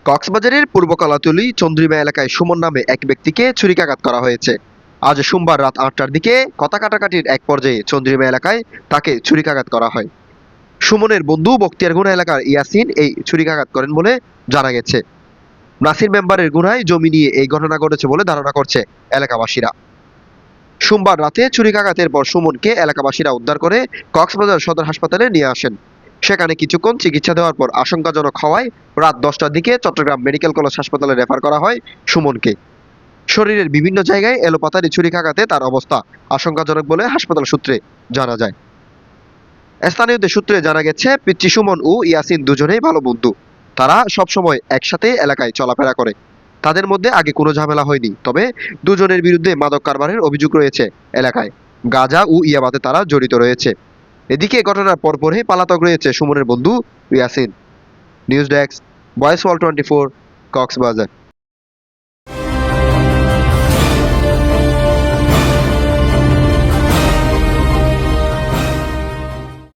কক্সবাজারের পূর্ব কলাতলী চন্দ্রিমা এলাকায় সুমন নামে এক ব্যক্তিকে ছুরিকাঘাত করা হয়েছে। আজ সোমবার রাত ৮টার দিকে কথা কাটাকাটির এক পর্যায়ে চন্দ্রিমা এলাকায় তাকে ছুরিকাঘাত করা হয়। সুমনের বন্ধু বখতিয়ারগুনা এলাকার ইয়াসিন এই ছুরিকাঘাত করেন বলে জানা গেছে। নাসির মেম্বারের গুনায় জমি নিয়ে এই ঘটনা ঘটেছে বলে ধারণা করছে এলাকাবাসীরা। সোমবার রাতে ছুরিকাঘাতের পর সুমনকে এলাকাবাসীরা উদ্ধার করে কক্সবাজার সদর হাসপাতালে নিয়ে আসেন। সেখানে কিছুক্ষণ চিকিৎসা দেওয়ার পর আশঙ্কাজনক হওয়ায় রাত 10টার দিকে চট্টগ্রাম মেডিকেল কলেজ হাসপাতালে রেফার করা হয় সুমনকে। শরীরের বিভিন্ন জায়গায় এলোপাতাড়ি ছুরিকাঘাতে তার অবস্থা আশঙ্কাজনক বলে হাসপাতাল সূত্রে জানা যায়। স্থানীয়দের সূত্রে জানা গেছে, পিচ্চি সুমন ও ইয়াসিন দুজনেই ভালো বন্ধু। তারা সবসময় একসাথে এলাকায় চলাফেরা করে। তাদের মধ্যে আগে কোনো ঝামেলা হয়নি, তবে দুজনের বিরুদ্ধে মাদক কারবারের অভিযোগ রয়েছে এলাকায়। গাঁজা ও ইয়াবাতে তারা জড়িত রয়েছে। এদিকে ঘটনার পরপরই পালাতক রয়েছে সুমনের বন্ধু ইয়াসিন। নিউজ ডেস্ক, ভয়েস ওয়াল 24, কক্সবাজার।